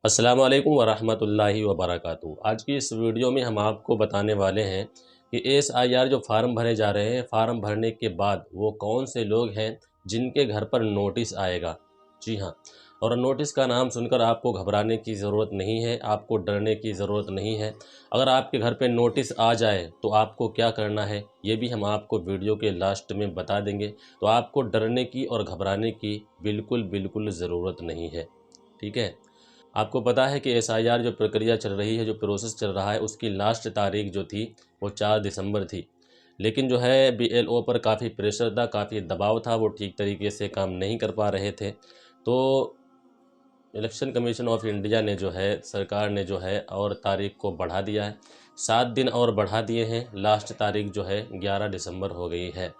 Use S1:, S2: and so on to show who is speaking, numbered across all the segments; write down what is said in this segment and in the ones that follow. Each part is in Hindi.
S1: अस्सलामु अलैकुम वरहमतुल्लाहि वबरकातुहू। आज की इस वीडियो में हम आपको बताने वाले हैं कि एसआईआर जो फार्म भरे जा रहे हैं, फार्म भरने के बाद वो कौन से लोग हैं जिनके घर पर नोटिस आएगा। जी हाँ, और नोटिस का नाम सुनकर आपको घबराने की ज़रूरत नहीं है, आपको डरने की ज़रूरत नहीं है। अगर आपके घर पे नोटिस आ जाए तो आपको क्या करना है, ये भी हम आपको वीडियो के लास्ट में बता देंगे। तो आपको डरने की और घबराने की बिल्कुल ज़रूरत नहीं है। ठीक है। आपको पता है कि एसआईआर जो प्रक्रिया चल रही है, जो प्रोसेस चल रहा है, उसकी लास्ट तारीख जो थी वो 4 दिसंबर थी। लेकिन जो है बीएलओ पर काफ़ी प्रेशर था, काफ़ी दबाव था, वो ठीक तरीके से काम नहीं कर पा रहे थे। तो इलेक्शन कमीशन ऑफ इंडिया ने जो है, सरकार ने जो है और तारीख को बढ़ा दिया है। 7 दिन और बढ़ा दिए हैं। लास्ट तारीख जो है 11 दिसंबर हो गई है।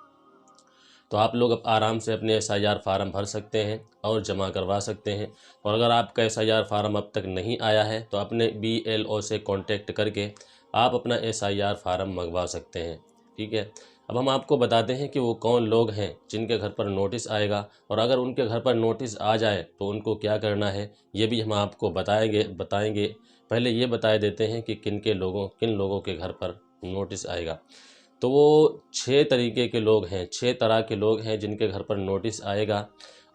S1: तो आप लोग अब आराम से अपने एसआईआर फार्म भर सकते हैं और जमा करवा सकते हैं। और अगर आपका एसआईआर फार्म अब तक नहीं आया है तो अपने बीएलओ से कांटेक्ट करके आप अपना एसआईआर फार्म मंगवा सकते हैं। ठीक है। अब हम आपको बताते हैं कि वो कौन लोग हैं जिनके घर पर नोटिस आएगा, और अगर उनके घर पर नोटिस आ जाए तो उनको क्या करना है, ये भी हम आपको बताएंगे। पहले ये बता देते हैं कि किन लोगों के घर पर नोटिस आएगा। तो वो 6 तरीके के लोग हैं, 6 तरह के लोग हैं जिनके घर पर नोटिस आएगा।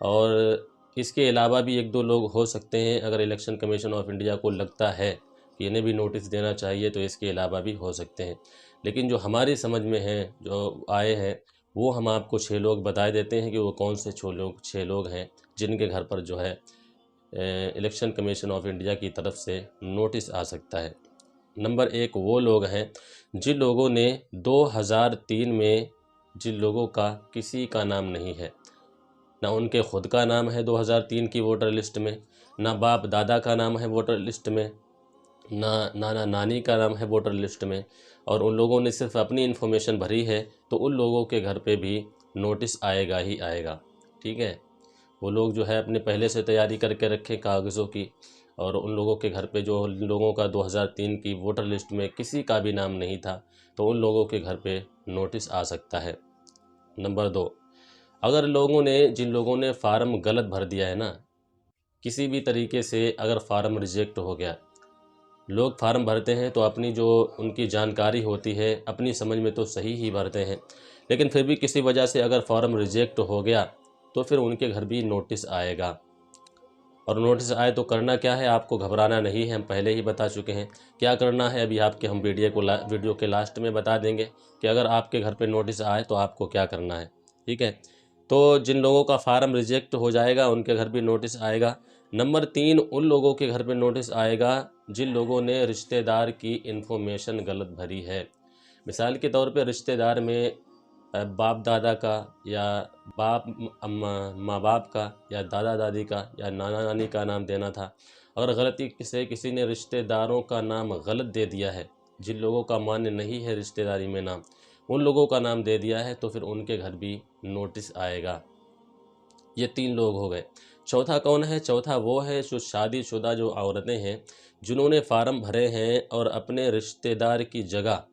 S1: और इसके अलावा भी 1-2 लोग हो सकते हैं। अगर इलेक्शन कमीशन ऑफ इंडिया को लगता है कि इन्हें भी नोटिस देना चाहिए तो इसके अलावा भी हो सकते हैं। लेकिन जो हमारी समझ में हैं, जो आए हैं, वो हम आपको 6 लोग बता देते हैं कि वो कौन से 6 लोग हैं जिनके घर पर जो है इलेक्शन कमीशन ऑफ इंडिया की तरफ से नोटिस आ सकता है। नंबर 1 वो लोग हैं जिन लोगों ने 2003 में, जिन लोगों का किसी का नाम नहीं है, ना उनके खुद का नाम है 2003 की वोटर लिस्ट में, ना बाप दादा का नाम है वोटर लिस्ट में, ना नाना नानी का नाम है वोटर लिस्ट में, और उन लोगों ने सिर्फ अपनी इन्फॉर्मेशन भरी है, तो उन लोगों के घर पे भी नोटिस आएगा ही आएगा। ठीक है। वो लोग जो है अपने पहले से तैयारी करके रखें कागज़ों की। और उन लोगों के घर पे जो लोगों का 2003 की वोटर लिस्ट में किसी का भी नाम नहीं था, तो उन लोगों के घर पे नोटिस आ सकता है। नंबर 2, अगर जिन लोगों ने फार्म गलत भर दिया है ना, किसी भी तरीके से अगर फार्म रिजेक्ट हो गया। लोग फार्म भरते हैं तो अपनी जो उनकी जानकारी होती है, अपनी समझ में तो सही ही भरते हैं, लेकिन फिर भी किसी वजह से अगर फार्म रिजेक्ट हो गया तो फिर उनके घर भी नोटिस आएगा। और नोटिस आए तो करना क्या है, आपको घबराना नहीं है, हम पहले ही बता चुके हैं क्या करना है। अभी आपके हम वीडियो के लास्ट में बता देंगे कि अगर आपके घर पे नोटिस आए तो आपको क्या करना है। ठीक है। तो जिन लोगों का फार्म रिजेक्ट हो जाएगा उनके घर भी नोटिस आएगा। नंबर 3 उन लोगों के घर पे नोटिस आएगा जिन लोगों ने रिश्तेदार की इन्फॉर्मेशन गलत भरी है। मिसाल के तौर पे रिश्तेदार में बाप दादा का, या माँ बाप का, या दादा दादी का, या नाना नानी का नाम देना था। अगर गलती से किसी ने रिश्तेदारों का नाम गलत दे दिया है, जिन लोगों का मान्य नहीं है रिश्तेदारी में नाम, उन लोगों का नाम दे दिया है, तो फिर उनके घर भी नोटिस आएगा। ये 3 लोग हो गए। चौथा कौन है? चौथा वो है जो शादीशुदा जो औरतें हैं जिन्होंने फार्म भरे हैं और अपने रिश्तेदार की जगह,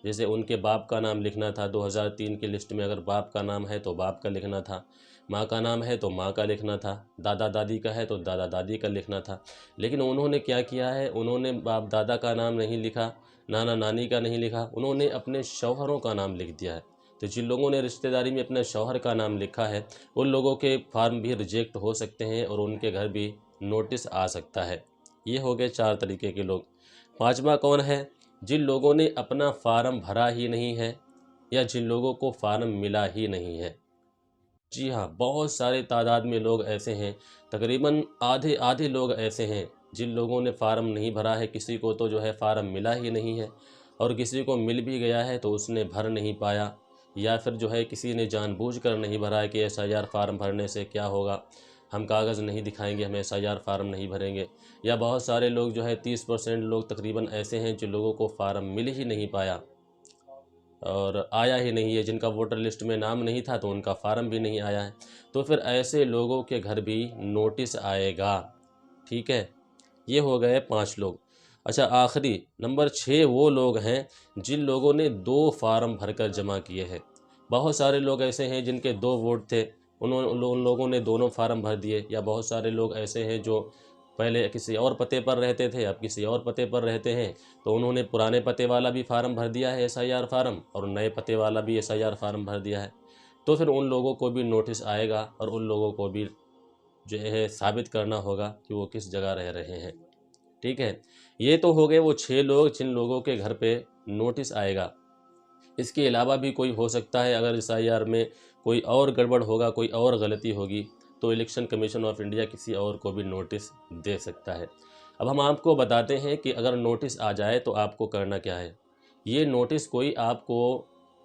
S1: जैसे उनके बाप का नाम लिखना था 2003 की लिस्ट में, अगर बाप का नाम है तो बाप का लिखना था, माँ का नाम है तो माँ का लिखना था, दादा दादी का है तो दादा दादी का लिखना था। लेकिन उन्होंने क्या किया है, उन्होंने बाप दादा का नाम नहीं लिखा, नाना नानी का नहीं लिखा, उन्होंने अपने शौहरों का नाम लिख दिया है। तो जिन लोगों ने रिश्तेदारी में अपने शौहर का नाम लिखा है उन लोगों के फार्म भी रिजेक्ट हो सकते हैं और उनके घर भी नोटिस आ सकता है। ये हो गए 4 तरीके के लोग। पांचवा कौन है? जिन लोगों ने अपना फार्म भरा ही नहीं है, या जिन लोगों को फार्म मिला ही नहीं है। जी हाँ, बहुत सारे तादाद में लोग ऐसे हैं, तकरीबन आधे आधे लोग ऐसे हैं जिन लोगों ने फार्म नहीं भरा है। किसी को तो जो है फार्म मिला ही नहीं है, और किसी को मिल भी गया है तो उसने भर नहीं पाया, या फिर जो है किसी ने जानबूझकर नहीं भरा है कि एसआईआर फार्म भरने से क्या होगा, हम कागज़ नहीं दिखाएंगे, हम एसआईआर फार्म नहीं भरेंगे। या बहुत सारे लोग जो है 30% लोग तकरीबन ऐसे हैं जिन लोगों को फार्म मिल ही नहीं पाया और आया ही नहीं है, जिनका वोटर लिस्ट में नाम नहीं था तो उनका फार्म भी नहीं आया है। तो फिर ऐसे लोगों के घर भी नोटिस आएगा। ठीक है। ये हो गए 5 लोग। अच्छा, आखिरी नंबर 6 वो लोग हैं जिन लोगों ने 2 फार्म भरकर जमा किए हैं। बहुत सारे लोग ऐसे हैं जिनके 2 वोट थे, उन लोगों ने दोनों फार्म भर दिए। या बहुत सारे लोग ऐसे हैं जो पहले किसी और पते पर रहते थे, अब किसी और पते पर रहते हैं, तो उन्होंने पुराने पते वाला भी फार्म भर दिया है SIR फार्म, और नए पते वाला भी SIR फार्म भर दिया है। तो फिर उन लोगों को भी नोटिस आएगा और उन लोगों को भी जो है साबित करना होगा कि वो किस जगह रह रहे हैं। ठीक है, ये तो हो गए वो 6 लोग जिन लोगों के घर पे नोटिस आएगा। इसके अलावा भी कोई हो सकता है, अगर SIR में कोई और गड़बड़ होगा, कोई और गलती होगी, तो इलेक्शन कमीशन ऑफ इंडिया किसी और को भी नोटिस दे सकता है। अब हम आपको बताते हैं कि अगर नोटिस आ जाए तो आपको करना क्या है। ये नोटिस कोई आपको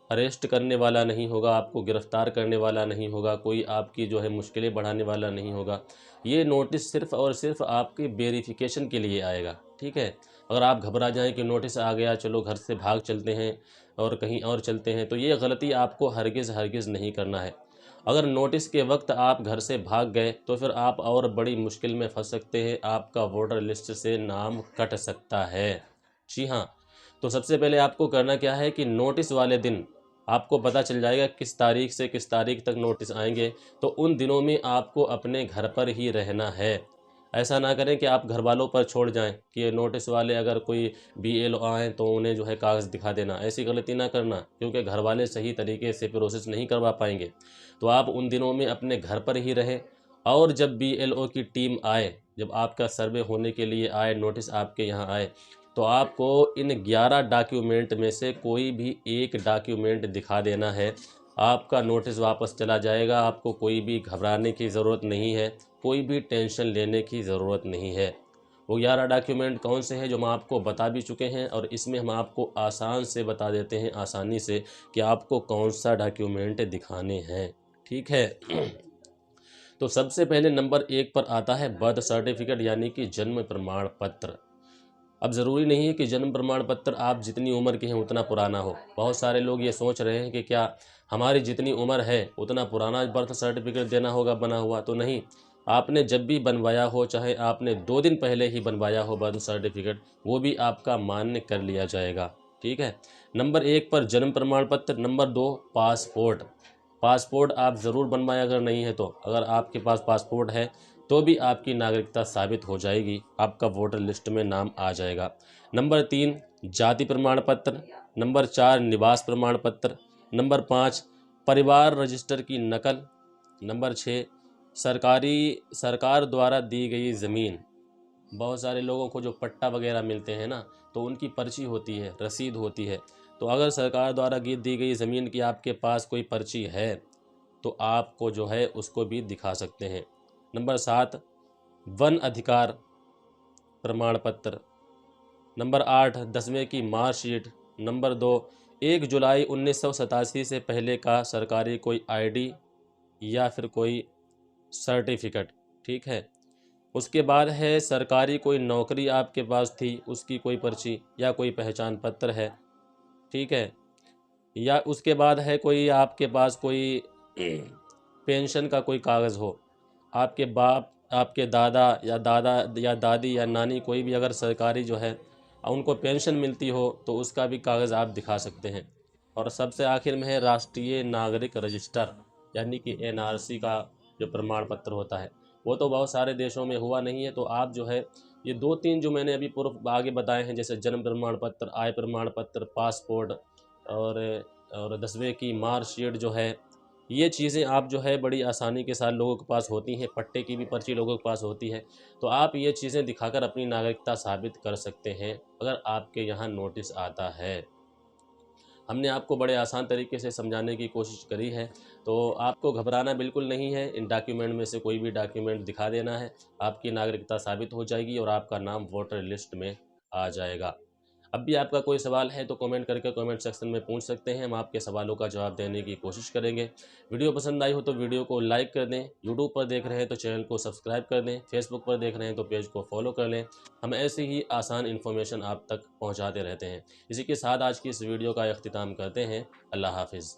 S1: अरेस्ट करने वाला नहीं होगा, आपको गिरफ्तार करने वाला नहीं होगा, कोई आपकी जो है मुश्किलें बढ़ाने वाला नहीं होगा। ये नोटिस सिर्फ़ और सिर्फ आपकी वेरिफिकेशन के लिए आएगा। ठीक है, अगर आप घबरा जाएं कि नोटिस आ गया, चलो घर से भाग चलते हैं और कहीं और चलते हैं, तो ये गलती आपको हरगिज़ नहीं करना है। अगर नोटिस के वक्त आप घर से भाग गए तो फिर आप और बड़ी मुश्किल में फंस सकते हैं, आपका वोटर लिस्ट से नाम कट सकता है। जी हाँ, तो सबसे पहले आपको करना क्या है कि नोटिस वाले दिन आपको पता चल जाएगा किस तारीख से किस तारीख तक नोटिस आएंगे, तो उन दिनों में आपको अपने घर पर ही रहना है। ऐसा ना करें कि आप घर वालों पर छोड़ जाएं कि ये नोटिस वाले अगर कोई BLO आएँ तो उन्हें जो है कागज़ दिखा देना, ऐसी गलती ना करना, क्योंकि घर वाले सही तरीके से प्रोसेस नहीं करवा पाएंगे। तो आप उन दिनों में अपने घर पर ही रहें, और जब BLO की टीम आए, जब आपका सर्वे होने के लिए आए, नोटिस आपके यहाँ आए, तो आपको इन 11 डॉक्यूमेंट में से कोई भी एक डॉक्यूमेंट दिखा देना है। आपका नोटिस वापस चला जाएगा, आपको कोई भी घबराने की ज़रूरत नहीं है, कोई भी टेंशन लेने की ज़रूरत नहीं है। वो 11 डॉक्यूमेंट कौन से हैं जो हम आपको बता भी चुके हैं, और इसमें हम आपको आसान से बता देते हैं, आसानी से, कि आपको कौन सा डॉक्यूमेंट दिखाने हैं। ठीक है। तो सबसे पहले नंबर 1 पर आता है बर्थ सर्टिफिकेट, यानी कि जन्म प्रमाण पत्र। अब ज़रूरी नहीं है कि जन्म प्रमाण पत्र आप जितनी उम्र के हैं उतना पुराना हो। बहुत सारे लोग ये सोच रहे हैं कि क्या हमारी जितनी उम्र है उतना पुराना बर्थ सर्टिफिकेट देना होगा बना हुआ, तो नहीं। आपने जब भी बनवाया हो, चाहे आपने 2 दिन पहले ही बनवाया हो बर्थ सर्टिफिकेट, वो भी आपका मान्य कर लिया जाएगा। ठीक है, नंबर 1 पर जन्म प्रमाण पत्र। Number 2 passport. पासपोर्ट आप ज़रूर बनवाएं अगर नहीं है तो। अगर आपके पास पासपोर्ट है तो भी आपकी नागरिकता साबित हो जाएगी, आपका वोटर लिस्ट में नाम आ जाएगा। नंबर 3 जाति प्रमाण पत्र। नंबर 4 निवास प्रमाण पत्र। नंबर 5 परिवार रजिस्टर की नकल। नंबर 6 सरकार द्वारा दी गई ज़मीन। बहुत सारे लोगों को जो पट्टा वगैरह मिलते हैं ना, तो उनकी पर्ची होती है, रसीद होती है। तो अगर सरकार द्वारा दी गई ज़मीन की आपके पास कोई पर्ची है तो आपको जो है उसको भी दिखा सकते हैं। नंबर 7 वन अधिकार प्रमाण पत्र। नंबर 8 10वें की मार्कशीट। नंबर 2 1 जुलाई 1987 से पहले का सरकारी कोई ID या फिर कोई सर्टिफिकेट। ठीक है, उसके बाद है सरकारी कोई नौकरी आपके पास थी, उसकी कोई पर्ची या कोई पहचान पत्र है। ठीक है, या उसके बाद है कोई आपके पास कोई पेंशन का कोई कागज़ हो, आपके बाप, आपके दादा या दादी या नानी, कोई भी अगर सरकारी जो है उनको पेंशन मिलती हो तो उसका भी कागज़ आप दिखा सकते हैं। और सबसे आखिर में है राष्ट्रीय नागरिक रजिस्टर, यानी कि NRC का जो प्रमाण पत्र होता है। वो तो बहुत सारे देशों में हुआ नहीं है, तो आप जो है ये 2-3 जो मैंने अभी पूर्व आगे बताए हैं, जैसे जन्म प्रमाण पत्र, आय प्रमाण पत्र, पासपोर्ट और 10वें की मार्कशीट जो है, ये चीज़ें आप जो है बड़ी आसानी के साथ लोगों के पास होती हैं। पट्टे की भी पर्ची लोगों के पास होती है। तो आप ये चीज़ें दिखाकर अपनी नागरिकता साबित कर सकते हैं अगर आपके यहाँ नोटिस आता है। हमने आपको बड़े आसान तरीके से समझाने की कोशिश करी है, तो आपको घबराना बिल्कुल नहीं है। इन डॉक्यूमेंट में से कोई भी डॉक्यूमेंट दिखा देना है, आपकी नागरिकता साबित हो जाएगी और आपका नाम वोटर लिस्ट में आ जाएगा। अब भी आपका कोई सवाल है तो कमेंट करके कमेंट सेक्शन में पूछ सकते हैं, हम आपके सवालों का जवाब देने की कोशिश करेंगे। वीडियो पसंद आई हो तो वीडियो को लाइक कर दें, यूट्यूब पर देख रहे हैं तो चैनल को सब्सक्राइब कर दें, फेसबुक पर देख रहे हैं तो पेज को फॉलो कर लें। हम ऐसे ही आसान इन्फॉर्मेशन आप तक पहुंचाते रहते हैं। इसी के साथ आज की इस वीडियो का अख्तिताम करते हैं। अल्लाह हाफिज़।